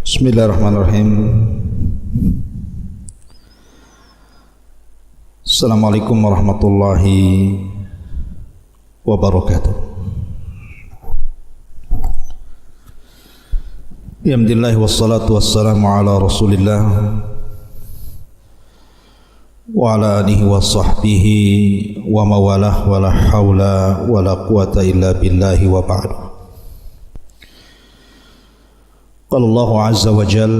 Bismillahirrahmanirrahim. Assalamualaikum warahmatullahi wabarakatuh. Alhamdulillah wassalatu wassalamu ala Rasulillah wa ala alihi wa sahbihi wa mawalah wa la hawla wa la quwata illa billahi wa ba'du. Qala Allahu azza wa jal,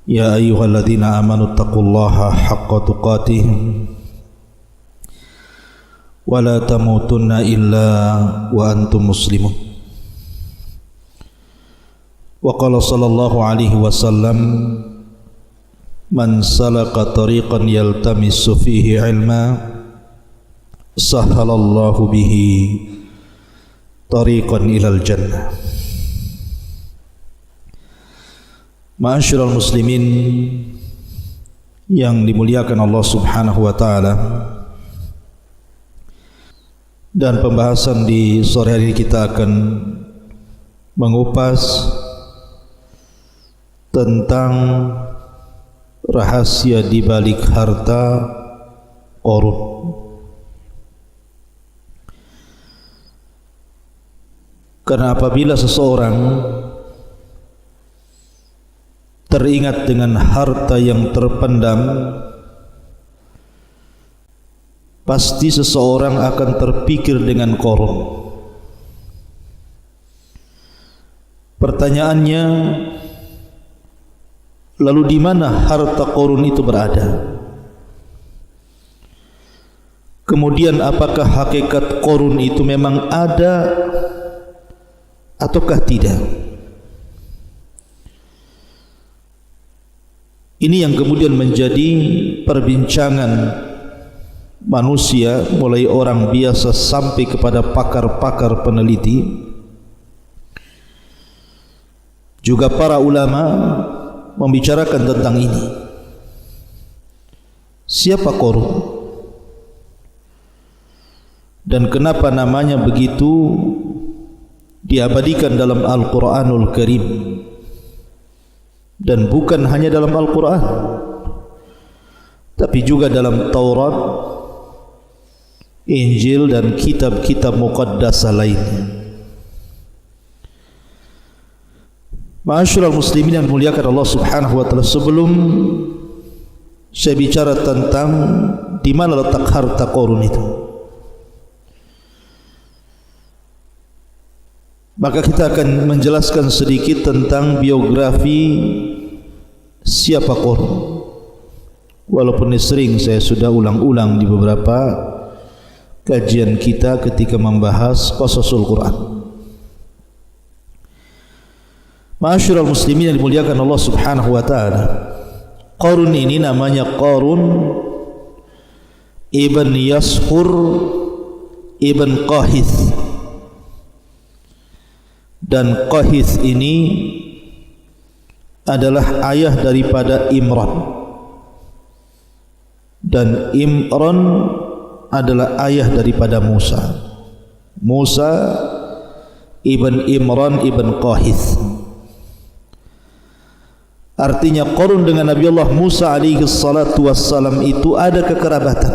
ya ayyuhalladzina amanu taqullaha haqqa tuqatih wa la tamutunna illa wa antum muslimun. Wa qala sallallahu alaihi wasallam, man salaka tariqan yaltamisu fihi ilma sahhalallahu bihi tariqan ilal jannah. Ma'asyiral muslimin yang dimuliakan Allah Subhanahu wa taala, dan pembahasan di sore hari ini kita akan mengupas tentang rahasia di balik harta Qarun. Karena apabila seseorang teringat dengan harta yang terpendam, pasti seseorang akan terpikir dengan Qarun. Pertanyaannya, lalu di mana harta Qarun itu berada? Kemudian apakah hakikat Qarun itu memang ada ataukah tidak? Ini yang kemudian menjadi perbincangan manusia, mulai orang biasa sampai kepada pakar-pakar peneliti, juga para ulama membicarakan tentang ini. Siapa Qarun? Dan kenapa namanya begitu diabadikan dalam Al-Quranul Karim? Dan bukan hanya dalam Al-Quran, tapi juga dalam Taurat, Injil, dan kitab-kitab muqaddasah lainnya. Ma'asyiral muslimin yang dimuliakan Allah Subhanahu wa taala, sebelum saya bicara tentang di mana letak harta Qarun itu, maka kita akan menjelaskan sedikit tentang biografi siapa Qarun. Walaupun ini sering saya sudah ulang-ulang di beberapa kajian kita ketika membahas qasasul Quran. Ma'asyiral muslimin yang dimuliakan Allah Subhanahu wa taala, Qarun ini namanya Qarun ibn Yashur ibn Qahith. Dan Qahith ini adalah ayah daripada Imran, dan Imran adalah ayah daripada Musa. Musa ibn Imran ibn Qahith. Artinya Qarun dengan Nabi Allah Musa alaihi salatu wassalam itu ada kekerabatan.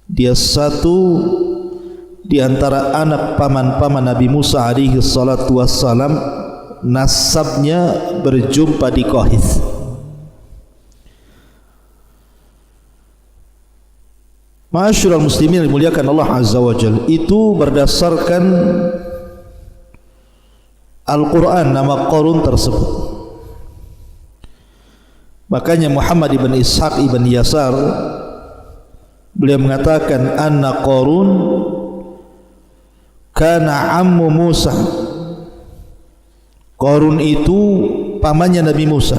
Dia satu di antara anak paman-paman Nabi Musa alaihi salatu wassalam, nasabnya berjumpa di Qahith. Ma'asyiral muslimin yang dimuliakan Allah azza wa jalla, itu berdasarkan Al-Quran nama Qarun tersebut. Makanya Muhammad ibn Ishaq ibn Yasar, beliau mengatakan anna Qarun kana ammu Musa. Qarun itu pamannya Nabi Musa.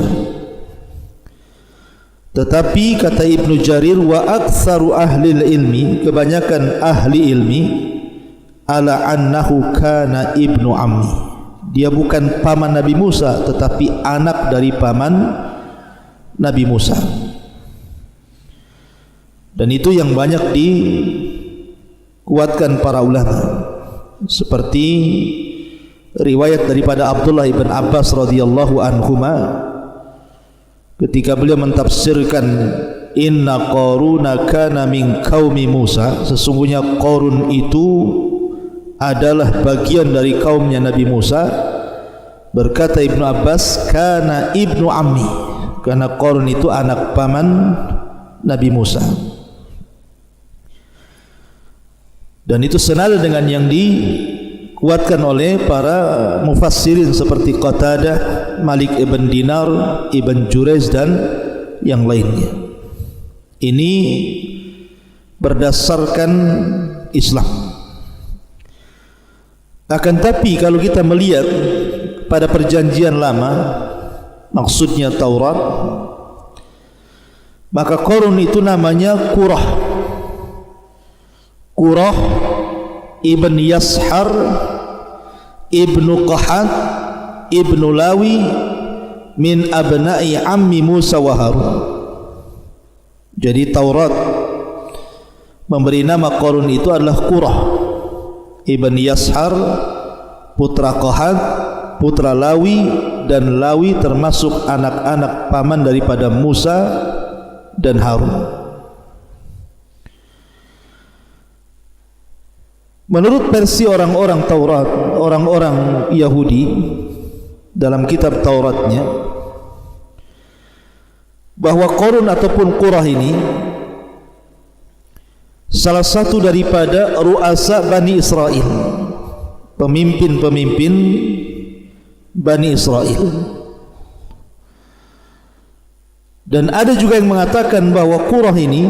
Tetapi kata Ibnu Jarir, wa aktsaru ahli ilmi, kebanyakan ahli ilmi, ala annahu kana ibnu ammi. Dia bukan paman Nabi Musa, tetapi anak dari paman Nabi Musa. Dan itu yang banyak dikuatkan para ulama, seperti riwayat daripada Abdullah ibn Abbas radhiyallahu anhuma ketika beliau mentafsirkan inna Qaruna kana min qaumi Musa, sesungguhnya Qarun itu adalah bagian dari kaumnya Nabi Musa. Berkata Ibnu Abbas, kana ibnu ammi, karena Qarun itu anak paman Nabi Musa. Dan itu senada dengan yang dikuatkan oleh para mufassirin seperti Qatadah, Malik ibn Dinar, Ibn Jurayz dan yang lainnya. Ini berdasarkan Islam. Akan tapi kalau kita melihat pada perjanjian lama, maksudnya Taurat, maka Qarun itu namanya Qurah. Qurah ibn Yashar ibnu Qahat ibnu Lawi min abna'i ammi Musa wa Harun. Jadi Taurat memberi nama Qarun itu adalah Qurah ibn Yashar, putra Qahat, putra Lawi, dan Lawi termasuk anak-anak paman daripada Musa dan Harun. Menurut versi orang-orang Taurat, orang-orang Yahudi dalam kitab Tauratnya, bahwa Qarun ataupun Qurah ini salah satu daripada ru'asa Bani Israel, pemimpin-pemimpin Bani Israel. Dan ada juga yang mengatakan bahwa Qurah ini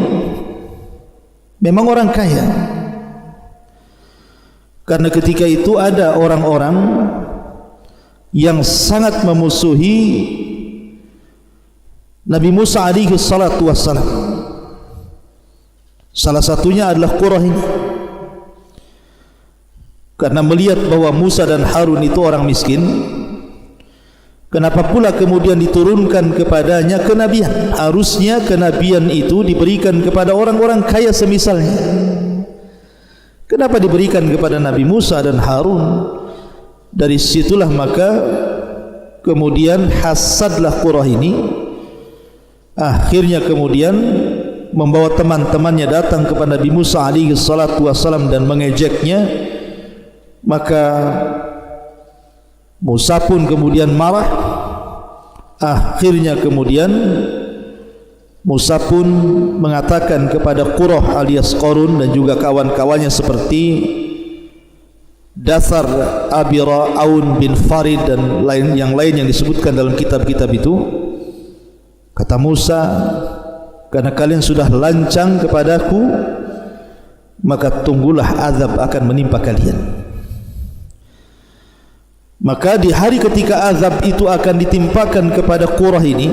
memang orang kaya, karena ketika itu ada orang-orang yang sangat memusuhi Nabi Musa alaihi salatu wassalam. Salah satunya adalah Qurah ini, karena melihat bahwa Musa dan Harun itu orang miskin. Kenapa pula kemudian diturunkan kepadanya kenabian? Harusnya kenabian itu diberikan kepada orang-orang kaya semisalnya. Kenapa diberikan kepada Nabi Musa dan Harun? Dari situlah maka kemudian hasadlah Qurah ini. Akhirnya kemudian membawa teman-temannya datang kepada Nabi Musa alaihi salatu wassalam dan mengejeknya. Maka Musa pun kemudian marah. Akhirnya kemudian Musa pun mengatakan kepada Qurah alias Qarun dan juga kawan-kawannya seperti Dasar, Abira, Aun bin Farid dan yang lain yang disebutkan dalam kitab-kitab itu. Kata Musa, karena kalian sudah lancang kepadaku, maka tunggulah azab akan menimpa kalian. Maka di hari ketika azab itu akan ditimpakan kepada Qurah ini,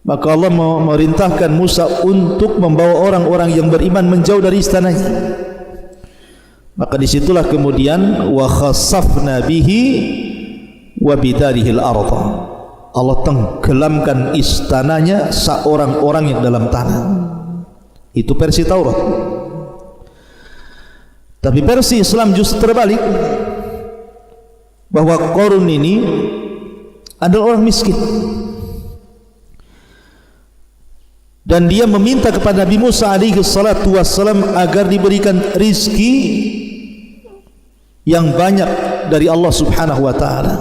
maka Allah memerintahkan Musa untuk membawa orang-orang yang beriman menjauh dari istananya. Maka disitulah kemudian wa khasafna bihi wa bidarihil ardh. Allah tenggelamkan istananya seorang-orang yang dalam tanah. Itu versi Taurat. Tapi versi Islam justru terbalik, bahwa Qarun ini adalah orang miskin. Dan dia meminta kepada Nabi Musa alaihi salatu wassalam agar diberikan rizki yang banyak dari Allah subhanahu wa ta'ala.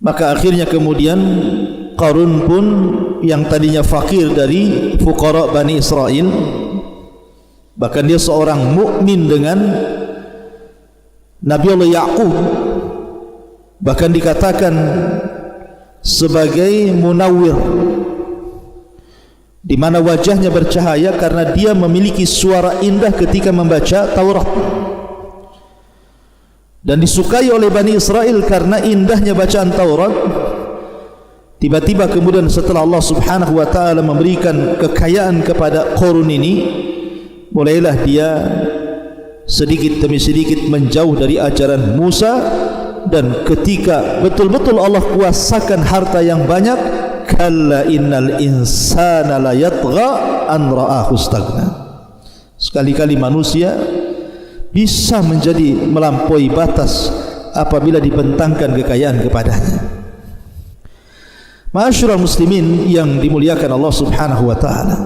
Maka akhirnya kemudian Qarun pun yang tadinya fakir dari fuqara Bani Israel, bahkan dia seorang mukmin dengan Nabi Allah Ya'qub, bahkan dikatakan sebagai munawwir, di mana wajahnya bercahaya karena dia memiliki suara indah ketika membaca Taurat, dan disukai oleh Bani Israel karena indahnya bacaan Taurat. Tiba-tiba kemudian setelah Allah subhanahu wa ta'ala memberikan kekayaan kepada Qarun ini, mulailah dia sedikit demi sedikit menjauh dari ajaran Musa. Dan ketika betul-betul Allah kuasakan harta yang banyak, kalla innal insana la yatgha an ra'ahu istaghna. Sekali-kali manusia bisa menjadi melampaui batas apabila dibentangkan kekayaan kepadanya. Ma'asyiral muslimin yang dimuliakan Allah Subhanahu wa taala.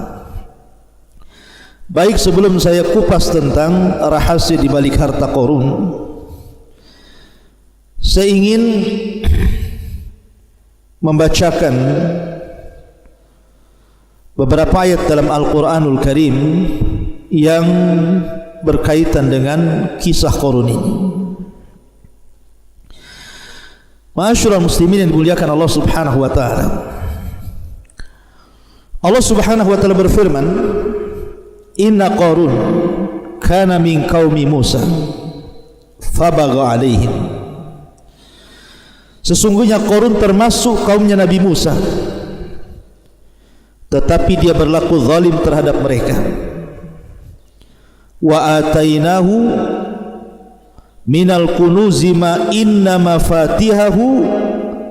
Baik, sebelum saya kupas tentang rahasia di balik harta Qarun, saya ingin membacakan beberapa ayat dalam Al-Quranul Karim yang berkaitan dengan kisah Qarun ini. Ma'asyiral muslimin yang dimuliakan Allah Subhanahu wa taala. Allah Subhanahu wa taala berfirman, "Inna Qarun kana min qaumi Musa fabagha alaihim." Sesungguhnya Qarun termasuk kaumnya Nabi Musa, tetapi dia berlaku zalim terhadap mereka. Wa atainahu minal kunuzi ma inna mafatihahu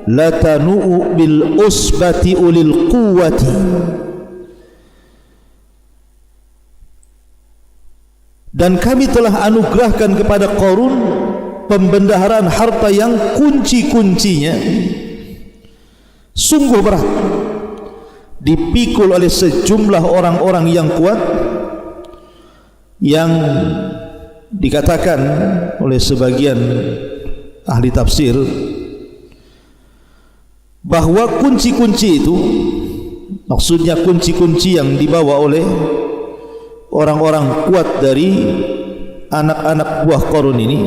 latanu bil usbati ulil quwwati. Dan kami telah anugerahkan kepada Qarun pembendaharaan harta yang kunci-kuncinya sungguh berat, dipikul oleh sejumlah orang-orang yang kuat, yang dikatakan oleh sebagian ahli tafsir bahwa kunci-kunci itu maksudnya kunci-kunci yang dibawa oleh orang-orang kuat dari anak-anak buah Qarun ini.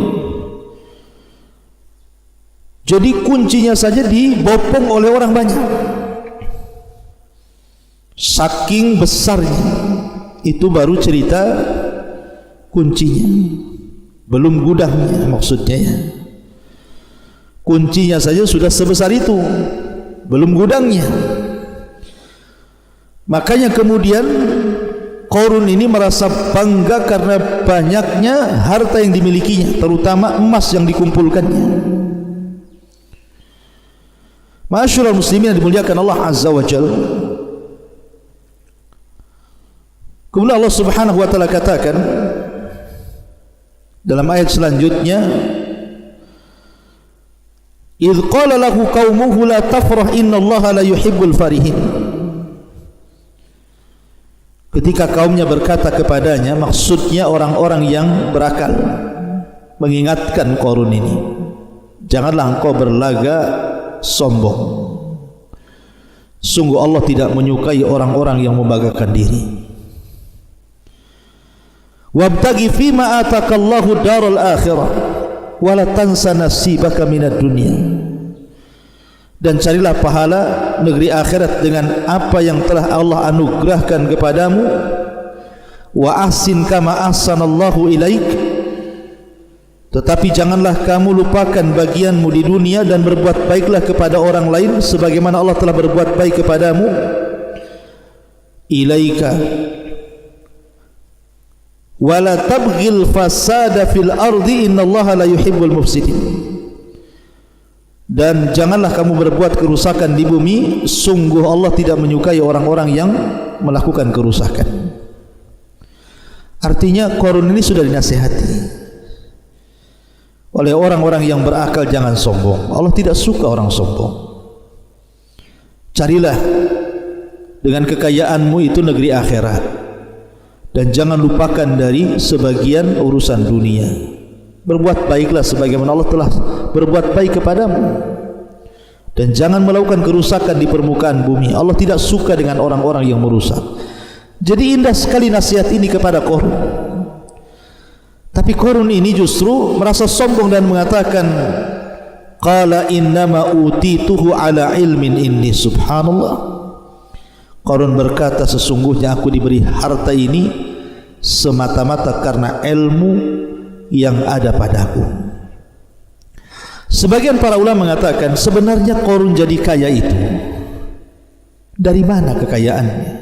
Jadi kuncinya saja dibopong oleh orang banyak, saking besarnya. Itu baru cerita kuncinya, belum gudangnya maksudnya ya. Kuncinya saja sudah sebesar itu, belum gudangnya. Makanya kemudian Qarun ini merasa bangga karena banyaknya harta yang dimilikinya, terutama emas yang dikumpulkannya. Ma'asyiral muslimin yang dimuliakan Allah Azza wa Jalla. Kemudian Allah Subhanahu wa taala katakan dalam ayat selanjutnya, "Idz qala lahu qaumuhu la tafrah innallaha la yuhibbul farihin." Ketika kaumnya berkata kepadanya, maksudnya orang-orang yang berakal, mengingatkan Qarun ini, janganlah engkau berlaga sombong. Sungguh Allah tidak menyukai orang-orang yang membanggakan diri. Wabtaghi fima atakallahu daral akhirah wa la tansa nasibaka minad dunya. Dan carilah pahala negeri akhirat dengan apa yang telah Allah anugerahkan kepadamu. Wa ahsin kama ahsanallahu ilaik. Tetapi janganlah kamu lupakan bagianmu di dunia dan berbuat baiklah kepada orang lain sebagaimana Allah telah berbuat baik kepadamu. Ilaika wala tabghil fasada fil ardi innallaha la yuhibbul mufsidin. Dan janganlah kamu berbuat kerusakan di bumi, sungguh Allah tidak menyukai orang-orang yang melakukan kerusakan. Artinya Qarun ini sudah dinasihati oleh orang-orang yang berakal, jangan sombong. Allah tidak suka orang sombong. Carilah dengan kekayaanmu itu negeri akhirat, dan jangan lupakan dari sebagian urusan dunia. Berbuat baiklah sebagaimana Allah telah berbuat baik kepadamu, dan jangan melakukan kerusakan di permukaan bumi. Allah tidak suka dengan orang-orang yang merusak. Jadi indah sekali nasihat ini kepada Qarun. Tapi Qarun ini justru merasa sombong dan mengatakan, qala innama utituhu ala ilmin inni. Subhanallah. Qarun berkata, sesungguhnya aku diberi harta ini semata-mata karena ilmu yang ada padaku. Sebagian para ulama mengatakan sebenarnya Qarun jadi kaya itu dari mana kekayaannya?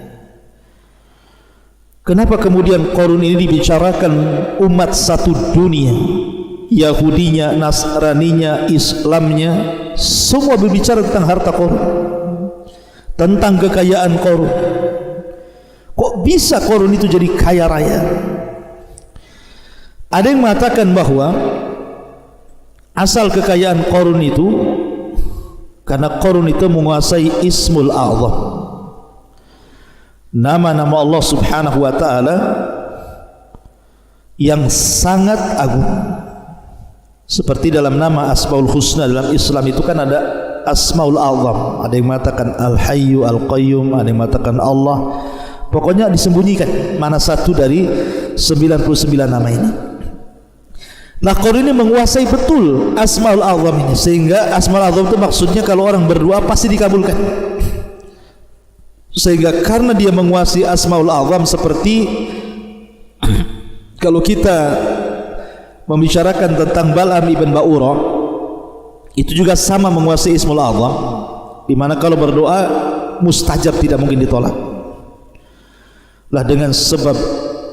Kenapa kemudian Qarun ini dibicarakan umat satu dunia, Yahudinya, Nasraninya, Islamnya, semua berbicara tentang harta Qarun, tentang kekayaan Qarun. Kok bisa Qarun itu jadi kaya raya? Ada yang mengatakan bahwa asal kekayaan Qarun itu karena Qarun itu menguasai Ismul A'zam, nama-nama Allah Subhanahu wa taala yang sangat agung. Seperti dalam nama Asmaul Husna dalam Islam itu kan ada Asmaul A'zam, ada yang mengatakan Al-Hayyu Al-Qayyum, ada yang mengatakan Allah. Pokoknya disembunyikan mana satu dari 99 nama ini. Nah, Qarun ini menguasai betul Asmaul A'zam ini, sehingga Asmaul A'zam itu maksudnya kalau orang berdoa pasti dikabulkan. Sehingga karena dia menguasai Asmaul A'zam, seperti kalau kita membicarakan tentang Bal'am ibn Ba'ura, itu juga sama menguasai Ismul A'zam, di mana kalau berdoa mustajab, tidak mungkin ditolak. Lah dengan sebab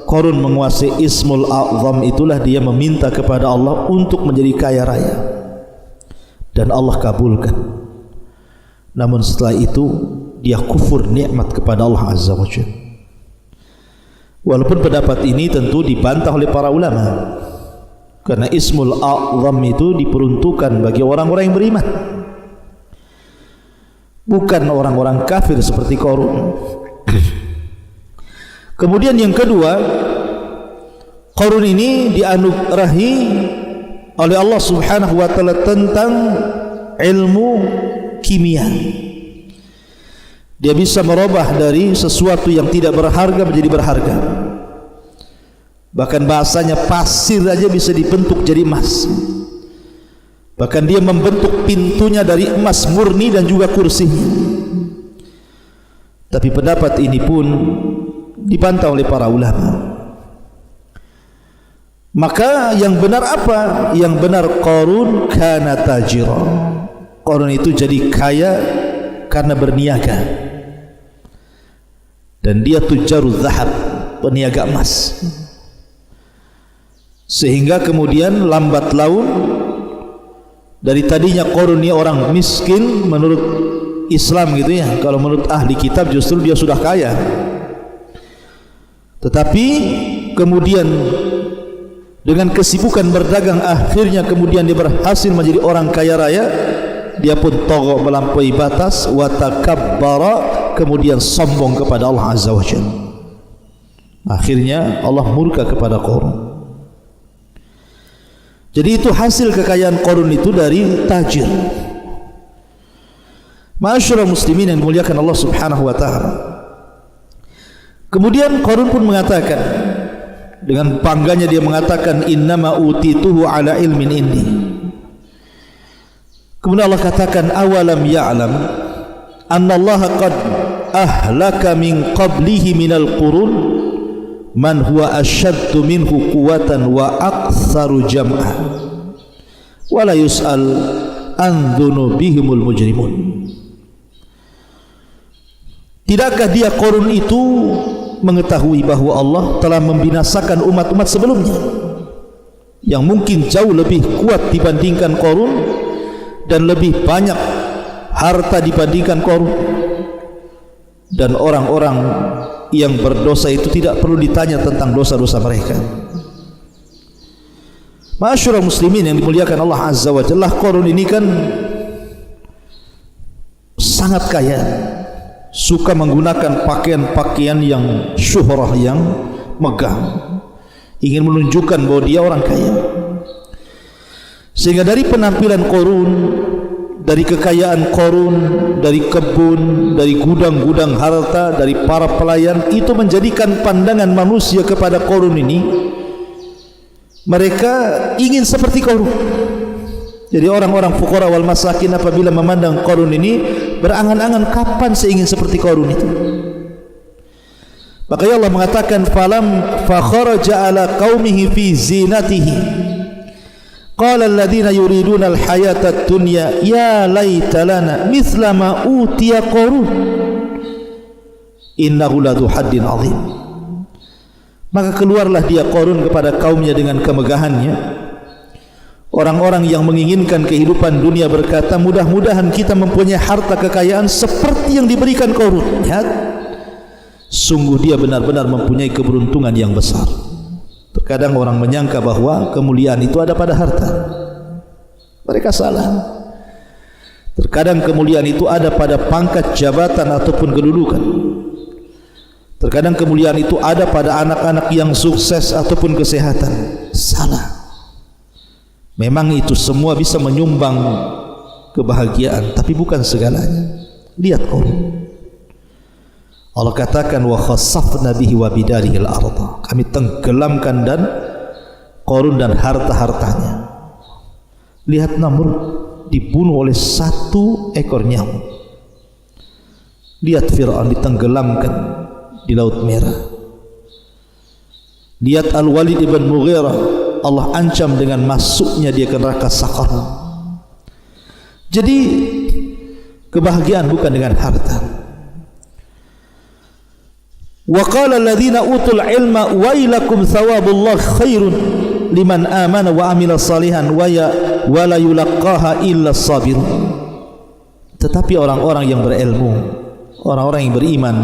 Qarun menguasai Ismul A'zam itulah dia meminta kepada Allah untuk menjadi kaya raya, dan Allah kabulkan. Namun setelah itu dia kufur nikmat kepada Allah Azza wa Jalla. Walaupun pendapat ini tentu dibantah oleh para ulama, karena Ismul A'zam itu diperuntukkan bagi orang-orang yang beriman, bukan orang-orang kafir seperti Qarun. Kemudian yang kedua, Qarun ini dianugerahi oleh Allah Subhanahu wa taala tentang ilmu kimia. Dia bisa merubah dari sesuatu yang tidak berharga menjadi berharga. Bahkan bahasanya pasir aja bisa dibentuk jadi emas. Bahkan dia membentuk pintunya dari emas murni dan juga kursinya. Tapi pendapat ini pun dibantah oleh para ulama. Maka yang benar apa? Yang benar Qarun kana tajira. Qarun itu jadi kaya karena berniaga, dan dia tujaruz zahab, peniaga emas. Sehingga kemudian lambat laun, dari tadinya Qarun ini orang miskin menurut Islam gitu ya, kalau menurut ahli kitab justru dia sudah kaya. Tetapi kemudian dengan kesibukan berdagang, akhirnya kemudian dia berhasil menjadi orang kaya raya. Dia pun togok melampaui batas, wa takabbara, kemudian sombong kepada Allah Azza wa Jalla. Akhirnya Allah murka kepada Qarun. Jadi itu hasil kekayaan Qarun itu dari tajir. Ma'asyiral muslimin yang dimuliakan Allah Subhanahu wa taala. Kemudian Qarun pun mengatakan, dengan bangganya dia mengatakan, innama utituhu ala ilmin indi. Kemudian Allah katakan, awalam ya'lam anna Allah qad ahlaka min qablihi minal qurun man huwa asyaddu minhu quwwatan wa aktsaru jam'a wa la yus'al an dzunubihimul mujrimun. Tidakkah dia Qarun itu mengetahui bahwa Allah telah membinasakan umat-umat sebelumnya yang mungkin jauh lebih kuat dibandingkan Qarun dan lebih banyak harta dibandingkan Qarun, dan orang-orang yang berdosa itu tidak perlu ditanya tentang dosa-dosa mereka. Ma'asyiral muslimin yang dimuliakan Allah Azza wa Jalla, Qarun ini kan sangat kaya, suka menggunakan pakaian-pakaian yang syuhrah, yang megah, ingin menunjukkan bahwa dia orang kaya. Sehingga dari penampilan Qarun, dari kekayaan Qarun, dari kebun, dari gudang-gudang harta, dari para pelayan, itu menjadikan pandangan manusia kepada Qarun ini, mereka ingin seperti Qarun. Jadi orang-orang fuqara wal masakin apabila memandang Qarun ini, berangan-angan kapan saya ingin seperti Qarun itu. Maka Allah mengatakan, falam fakharaja ala qaumihi fi zinatihi qala alladhina yuriduna alhayata ad-dunya ya laita lana mithla ma utiya Qarun innahu ladzu haddin azim. Maka keluarlah dia Qarun kepada kaumnya dengan kemegahannya. Orang-orang yang menginginkan kehidupan dunia berkata, mudah-mudahan kita mempunyai harta kekayaan seperti yang diberikan Qarun. Lihat, sungguh dia benar-benar mempunyai keberuntungan yang besar. Terkadang orang menyangka bahwa kemuliaan itu ada pada harta. Mereka salah. Terkadang kemuliaan itu ada pada pangkat jabatan ataupun kedudukan. Terkadang kemuliaan itu ada pada anak-anak yang sukses ataupun kesehatan. Salah. Memang itu semua bisa menyumbang kebahagiaan, tapi bukan segalanya. Lihat Qarun. Allah katakan wa khassafna bihi wa bidarihi al-ardh. Kami tenggelamkan dan Qarun dan harta-hartanya. Lihat Namrud dibunuh oleh satu ekor nyamuk. Lihat Fir'aun ditenggelamkan di Laut Merah. Lihat Al-Walid ibn Mughirah, Allah ancam dengan masuknya dia ke neraka Saqar. Jadi kebahagiaan bukan dengan harta. Wa qala alladhina utul ilma wailakum thawabullah khairun liman amana wa amila salihan wa la yulaqqaha illa sabir. Tetapi orang-orang yang berilmu, orang-orang yang beriman,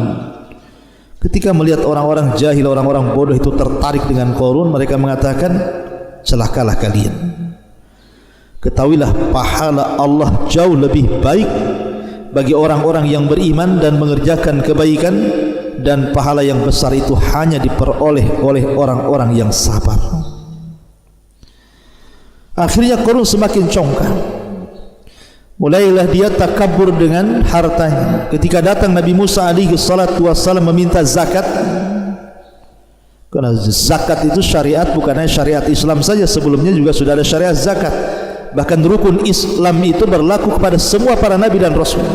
ketika melihat orang-orang jahil, orang-orang bodoh itu tertarik dengan Qarun, mereka mengatakan, celakalah kalian. Ketahuilah pahala Allah jauh lebih baik bagi orang-orang yang beriman dan mengerjakan kebaikan, dan pahala yang besar itu hanya diperoleh oleh orang-orang yang sabar. Akhirnya Qarun semakin congkak. Mulailah dia takabur dengan hartanya. Ketika datang Nabi Musa alaihi salatu wassalam meminta zakat, karena zakat itu syariat, bukan hanya syariat Islam saja, sebelumnya juga sudah ada syariat zakat. Bahkan rukun Islam itu berlaku kepada semua para nabi dan rasul.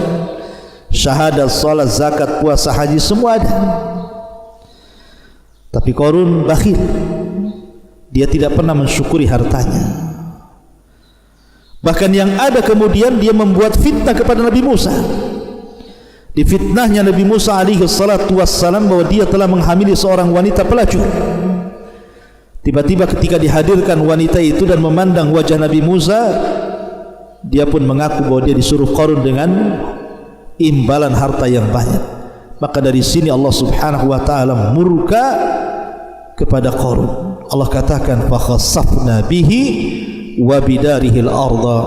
Syahadat, salat, zakat, puasa, haji, semua ada. Tapi Qarun bakhil. Dia tidak pernah mensyukuri hartanya. Bahkan yang ada kemudian dia membuat fitnah kepada Nabi Musa. Di fitnahnya Nabi Musa alaihi salatu wassalam bahwa dia telah menghamili seorang wanita pelacur. Tiba-tiba ketika dihadirkan wanita itu dan memandang wajah Nabi Musa, dia pun mengaku bahwa dia disuruh Qarun dengan imbalan harta yang banyak. Maka dari sini Allah Subhanahu wa taala murka kepada Qarun. Allah katakan fa khassafna bihi wa bidarihi al-ardha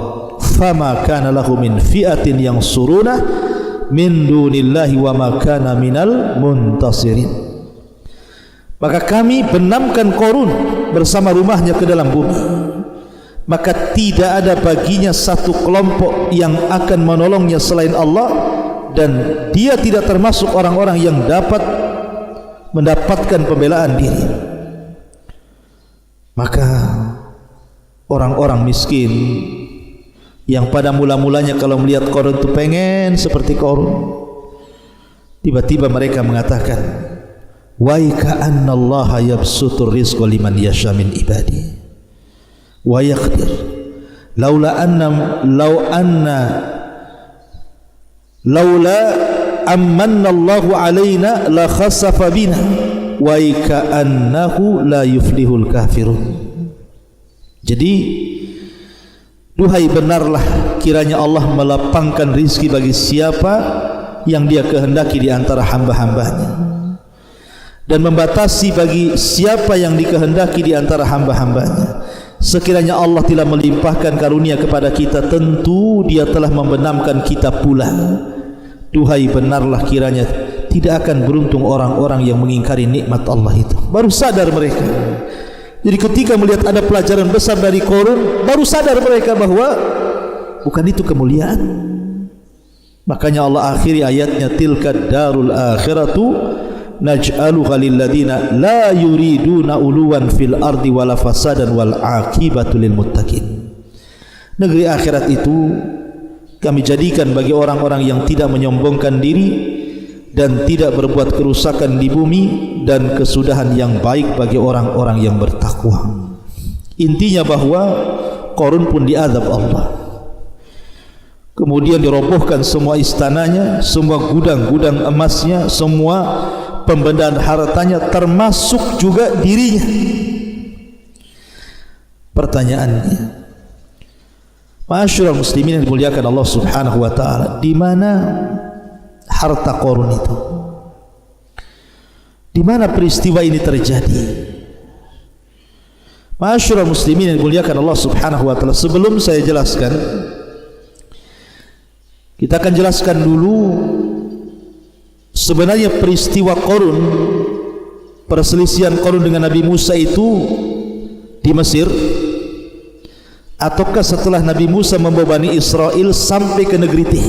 fama kana lahu min fi'atin yansuruna min dunillahi wa ma kana minal muntasirin. Maka kami benamkan Qarun bersama rumahnya ke dalam bumi, maka tidak ada baginya satu kelompok yang akan menolongnya selain Allah, dan dia tidak termasuk orang-orang yang dapat mendapatkan pembelaan diri. Maka orang-orang miskin yang pada mula-mulanya kalau melihat Qarun itu pengen seperti Qarun, tiba-tiba mereka mengatakan, wa ka'anna Allah yabsutur rizqa liman yasha min ibadi wa yaqdir laula amanna Allahu alaina la khasafa bina wa ka'annahu la yuflihul kafirun. Jadi duhai benarlah kiranya Allah melapangkan rizki bagi siapa yang dia kehendaki di antara hamba-hambanya, dan membatasi bagi siapa yang dikehendaki di antara hamba-hambanya. Sekiranya Allah telah melimpahkan karunia kepada kita, tentu dia telah membenamkan kita pula. Duhai benarlah kiranya tidak akan beruntung orang-orang yang mengingkari nikmat Allah itu. Baru sadar mereka. Jadi ketika melihat ada pelajaran besar dari Qarun, baru sadar mereka bahwa bukan itu kemuliaan. Makanya Allah akhiri ayatnya, tilka darul akhiratu naj'aluha lil ladina la yuriduna uluwan fil ardi wala fasadan wal aqibatu lil muttaqin. Negeri akhirat itu kami jadikan bagi orang-orang yang tidak menyombongkan diri dan tidak berbuat kerusakan di bumi, dan kesudahan yang baik bagi orang-orang yang bertakwa. Intinya bahwa Qarun pun diazab Allah. Kemudian dirobohkan semua istananya, semua gudang-gudang emasnya, semua pembendaan hartanya, termasuk juga dirinya. Pertanyaannya, ma'asyiral muslimin yang dimuliakan Allah Subhanahu wa taala, di mana harta Qarun itu? Di mana peristiwa ini terjadi? Ma'asyiral muslimin yang dimuliakan Allah Subhanahu wa taala, sebelum saya jelaskan, kita akan jelaskan dulu sebenarnya peristiwa Qarun, perselisihan Qarun dengan Nabi Musa itu di Mesir ataukah setelah Nabi Musa membawa Bani Israel sampai ke negeri Tih.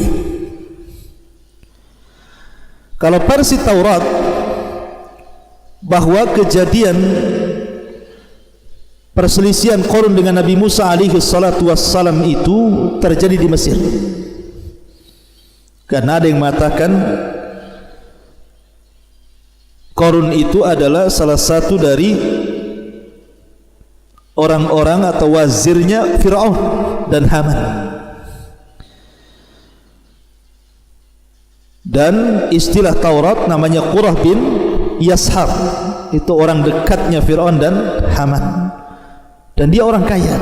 Kalau versi Taurat bahwa kejadian perselisihan Qarun dengan Nabi Musa alaihi salatu wassalam itu terjadi di Mesir. Karena ada yang mengatakan Qarun itu adalah salah satu dari orang-orang atau wazirnya Fir'aun dan Haman. Dan istilah Taurat namanya Qurah bin Yashar, itu orang dekatnya Fir'aun dan Haman, dan dia orang kaya.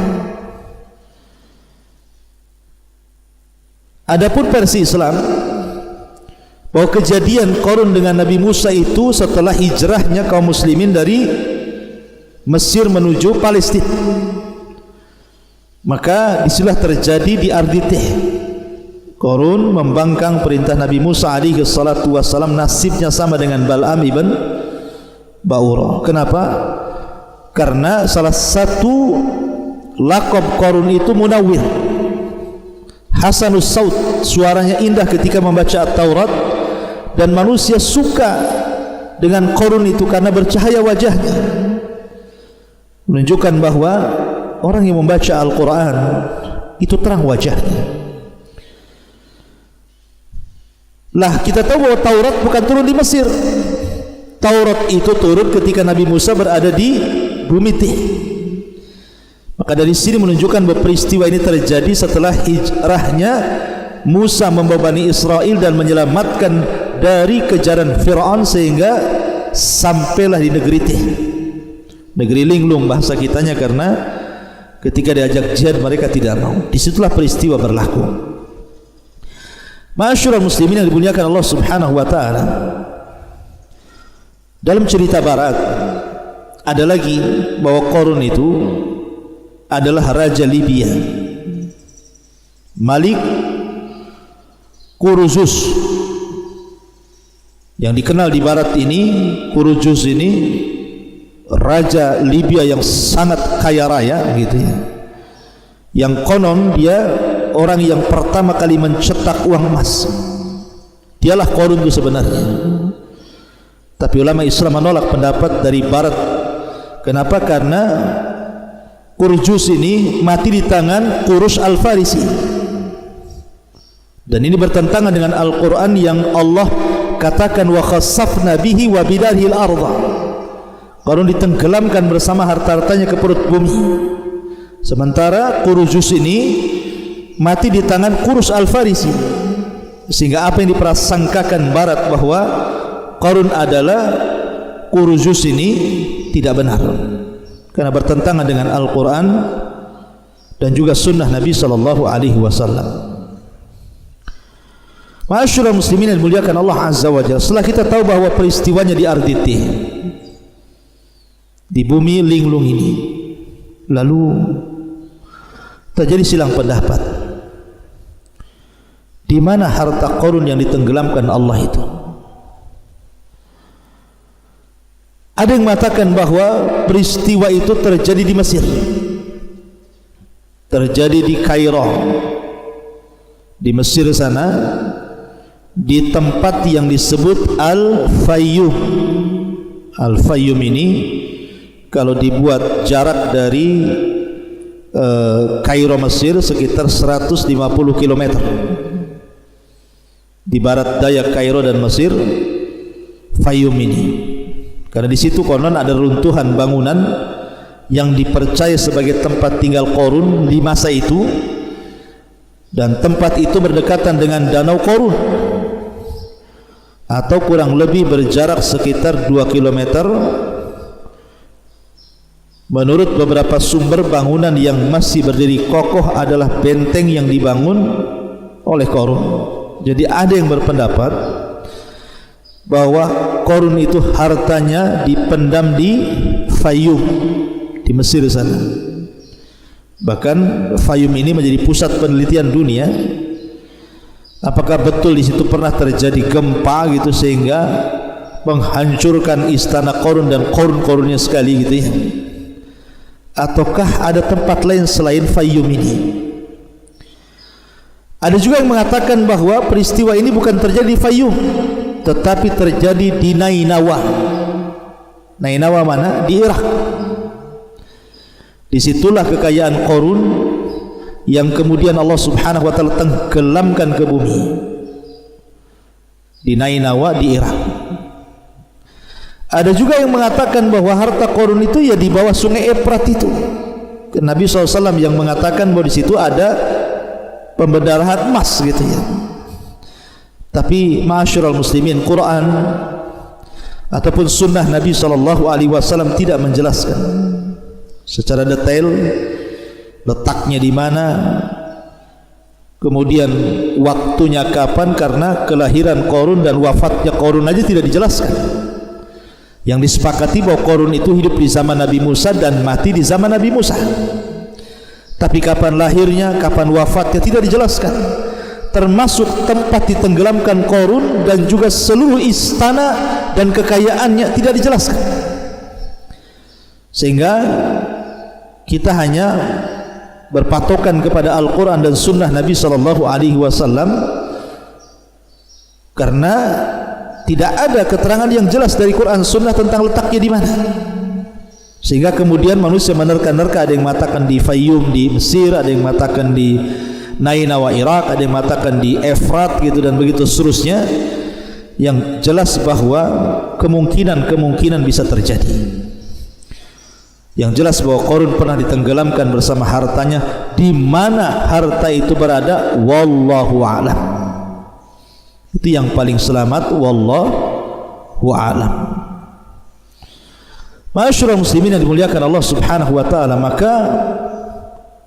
Adapun versi Islam bahwa kejadian Qarun dengan Nabi Musa itu setelah hijrahnya kaum muslimin dari Mesir menuju Palestina, maka disitulah terjadi di Ardi Tih. Qarun membangkang perintah Nabi Musa alaihi salatu wassalam, nasibnya sama dengan Bal'am ibn Ba'urah. Kenapa? Karena salah satu laqab Qarun itu Munawwir, Hasanus Saut, suaranya indah ketika membaca Taurat, dan manusia suka dengan Qarun itu karena bercahaya wajahnya, menunjukkan bahwa orang yang membaca Al-Quran itu terang wajahnya. Lah, kita tahu bahwa Taurat bukan turun di Mesir. Taurat itu turun ketika Nabi Musa berada di bumi Tih. Maka dari sini menunjukkan bahwa peristiwa ini terjadi setelah hijrahnya Musa membawa Bani Israel dan menyelamatkan dari kejaran Fir'aun sehingga sampailah di negeri Tih, negeri linglung bahasa kitanya, karena ketika diajak jihad mereka tidak mau. Disitulah peristiwa berlaku. Ma'asyiral muslimin yang dimuliakan Allah Subhanahu wa taala, dalam cerita barat ada lagi bahwa Qarun itu adalah raja Libya, Malik Kuruzus, yang dikenal di barat ini. Kuruzus ini raja Libya yang sangat kaya raya gitu ya, yang konon dia orang yang pertama kali mencetak uang emas. Dialah Qarun itu sebenarnya, tapi ulama Islam menolak pendapat dari barat. Kenapa? Karena Kuruzus ini mati di tangan Qurus Al-Farisi, dan ini bertentangan dengan Al-Quran yang Allah katakan wa khassafna bihi wa bidarihi al-ardha. Qarun ditenggelamkan bersama harta-hartanya ke perut bumi, sementara Kuruzus ini mati di tangan Qurus Al-Farisi. Sehingga apa yang diprasangkakan barat bahwa Qarun adalah Kuruzus ini tidak benar, karena bertentangan dengan Al-Quran dan juga sunnah Nabi sallallahu alaihi wasallam. Ma'asyiral muslimin yang dimuliakan Allah Azza wa Jalla, setelah kita tahu bahwa peristiwanya di Ardi Tih, di bumi linglung ini, lalu terjadi silang pendapat di mana harta Qarun yang ditenggelamkan Allah itu. Ada yang mengatakan bahwa peristiwa itu terjadi di Mesir, terjadi di Kairo, di Mesir sana, di tempat yang disebut Al-Fayyum. Al-Fayyum ini kalau dibuat jarak dari Kairo Mesir sekitar 150 km di barat daya Kairo dan Mesir, Fayyum ini. Karena di situ konon ada runtuhan bangunan yang dipercaya sebagai tempat tinggal Qarun di masa itu, dan tempat itu berdekatan dengan Danau Qarun, atau kurang lebih berjarak sekitar 2 km. Menurut beberapa sumber, bangunan yang masih berdiri kokoh adalah benteng yang dibangun oleh Qarun. Jadi ada yang berpendapat bahwa Qarun itu hartanya dipendam di Fayyum, di Mesir sana. Bahkan Fayum ini menjadi pusat penelitian dunia. Apakah betul di situ pernah terjadi gempa gitu sehingga menghancurkan istana Qarun dan Qarun-Qarunnya sekali gitu ya? Ataukah ada tempat lain selain Fayum ini? Ada juga yang mengatakan bahwa peristiwa ini bukan terjadi di Fayum, tetapi terjadi di Nainawa. Nainawa mana? Di Irak. Disitulah kekayaan Qarun yang kemudian Allah Subhanahu wa taala tenggelamkan ke bumi. Di Nainawa di Irak. Ada juga yang mengatakan bahwa harta Qarun itu ya di bawah sungai Efrat itu. Nabi SAW yang mengatakan bahwa di situ ada pembendarahan emas gitu ya. Tapi ma'asyiral muslimin, Quran ataupun sunnah Nabi SAW tidak menjelaskan secara detail letaknya di mana, kemudian waktunya kapan, karena kelahiran Qarun dan wafatnya Qarun aja tidak dijelaskan. Yang disepakati bahwa Qarun itu hidup di zaman Nabi Musa dan mati di zaman Nabi Musa. Tapi kapan lahirnya, kapan wafatnya tidak dijelaskan. Termasuk tempat ditenggelamkan Qarun dan juga seluruh istana dan kekayaannya tidak dijelaskan. Sehingga kita hanya berpatokan kepada Al-Quran dan Sunnah Nabi SAW karena tidak ada keterangan yang jelas dari Quran Sunnah tentang letaknya di mana. Sehingga kemudian manusia menerka-nerka, ada yang mengatakan di Fayum di Mesir, ada yang mengatakan di Nainawa Irak, ada yang mengatakan di Efrat gitu dan begitu seterusnya. Yang jelas bahwa kemungkinan bisa terjadi. Yang jelas bahwa Qarun pernah ditenggelamkan bersama hartanya. Di mana harta itu berada, wallahu a'lam. Itu yang paling selamat, wallahu a'lam. Ma'asyiral muslimin yang dimuliakan Allah Subhanahu wa taala, maka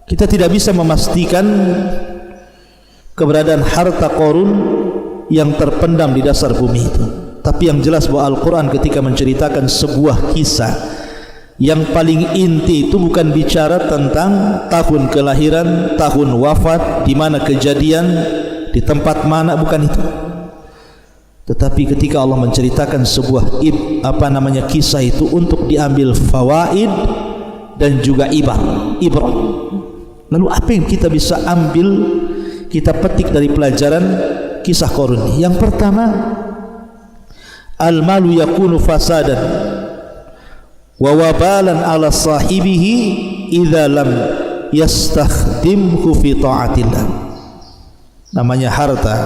kita tidak bisa memastikan keberadaan harta Qarun yang terpendam di dasar bumi itu. Tapi yang jelas bahwa Al-Quran ketika menceritakan sebuah kisah, yang paling inti itu bukan bicara tentang tahun kelahiran, tahun wafat, di mana kejadian, di tempat mana, bukan itu. Tetapi ketika Allah menceritakan sebuah kisah itu untuk diambil fawaid dan juga ibrah. Lalu apa yang kita bisa ambil, kita petik dari pelajaran kisah Qarun ini? Yang pertama, al-malu yakunu fasadan wa wabalan ala sahibihi idza lam yastakhdimhu fi ta'atillah. Namanya harta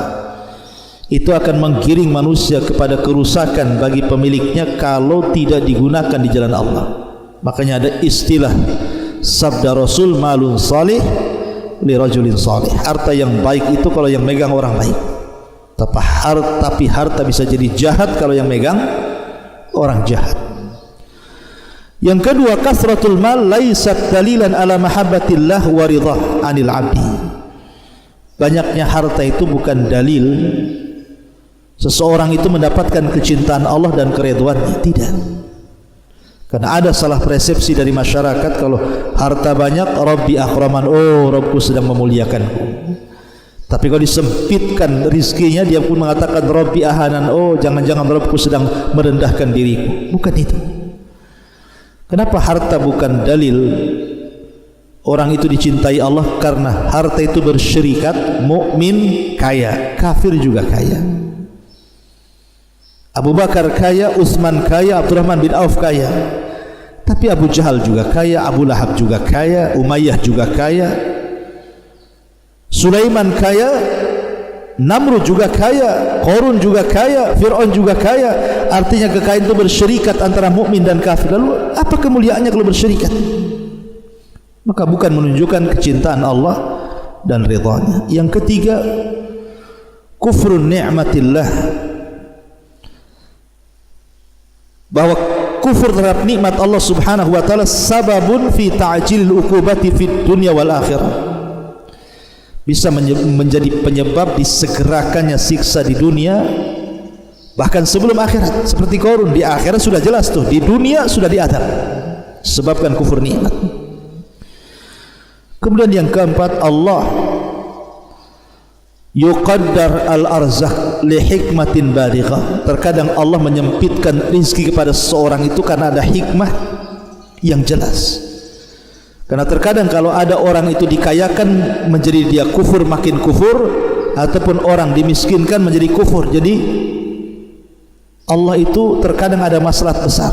itu akan menggiring manusia kepada kerusakan bagi pemiliknya kalau tidak digunakan di jalan Allah. Makanya ada istilah sabda Rasul, malun salih li rajulin salih. Harta yang baik itu kalau yang megang orang baik. Tapi harta bisa jadi jahat kalau yang megang orang jahat. Yang kedua, kasratul mal laisat dalilan ala mahabbatillah wa ridha anil abdi. Banyaknya harta itu bukan dalil seseorang itu mendapatkan kecintaan Allah dan keridhaannya, tidak. Karena ada salah persepsi dari masyarakat, kalau harta banyak, Rabbi akraman, oh Rabbku sedang memuliakanku. Tapi kalau disempitkan rizkinya, dia pun mengatakan Rabbi ahanan, oh jangan-jangan Rabbku sedang merendahkan diriku. Bukan itu. Kenapa harta bukan dalil orang itu dicintai Allah? Karena harta itu bersyirikat, mukmin kaya, kafir juga kaya. Abu Bakar kaya, Utsman kaya, Abdurrahman bin Auf kaya. Tapi Abu Jahal juga kaya, Abu Lahab juga kaya, Umayyah juga kaya, Sulaiman kaya, Namrud juga kaya, Qarun juga kaya, Fir'aun juga kaya. Artinya kekayaan itu bersyirikat antara mukmin dan kafir. Lalu apa kemuliaannya kalau bersyirikat? Maka bukan menunjukkan kecintaan Allah dan ridhanya. Yang ketiga, kufrun ni'matillah, bahwa kufur terhadap nikmat Allah Subhanahu wa taala sababun fi ta'jilil uqubati fid dunya wal akhirah. Bisa menjadi penyebab disegerakannya siksa di dunia bahkan sebelum akhirat. Seperti Qarun, di akhirat sudah jelas tuh, di dunia sudah diadab. sebabkan kufur nikmat. Kemudian yang keempat, Allah yuqaddar al-arzaq li hikmatin balighah. Terkadang Allah menyempitkan rezeki kepada seseorang itu karena ada hikmah yang jelas. Karena terkadang kalau ada orang itu dikayakan menjadi dia kufur makin kufur, ataupun orang dimiskinkan menjadi kufur. Jadi Allah itu terkadang ada maslahat besar.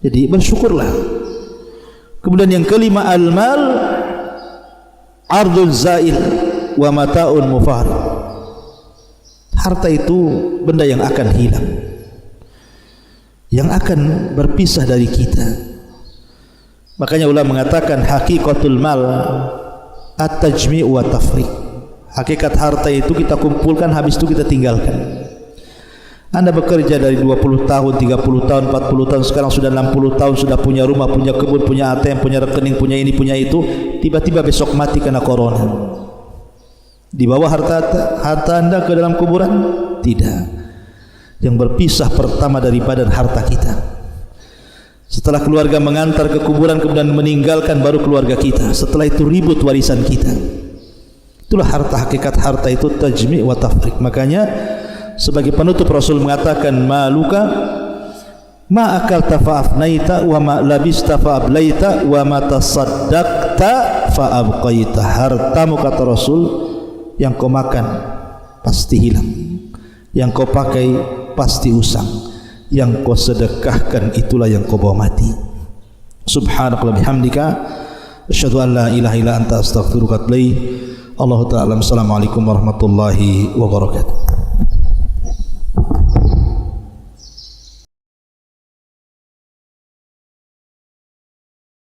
Jadi bersyukurlah. Kemudian yang kelima, al-mal ardun zail wa mata'un mufar. Harta itu benda yang akan hilang, yang akan berpisah dari kita. Makanya ulama mengatakan hakikatul mal at-tajmi' wa tafriq. Hakikat harta itu kita kumpulkan, habis itu kita tinggalkan. Anda bekerja dari 20 tahun, 30 tahun, 40 tahun, sekarang sudah 60 tahun, sudah punya rumah, punya kebun, punya ATM, punya rekening, punya ini, punya itu, tiba-tiba besok mati karena corona. Dibawa harta Anda ke dalam kuburan? Tidak. Yang berpisah pertama daripada harta kita. Setelah keluarga mengantar ke kuburan kemudian meninggalkan, baru keluarga kita. Setelah itu ribut warisan kita. Itulah harta, hakikat harta itu tajmi' wa tafriq. Makanya sebagai penutup Rasul mengatakan, maluka ma akalta fa afnaita wa ma labista fa ablaita wa ma tasaddaqta fa abqaita. Hartamu, kata Rasul, yang kau makan pasti hilang, yang kau pakai pasti usang, yang kau sedekahkan itulah yang kau bawa mati. Subhanallah bihamdika asyhadu an la ilaha illa anta astaghfiruka wa atubu ilaik. Allahu ta'ala. Assalamualaikum warahmatullahi wabarakatuh.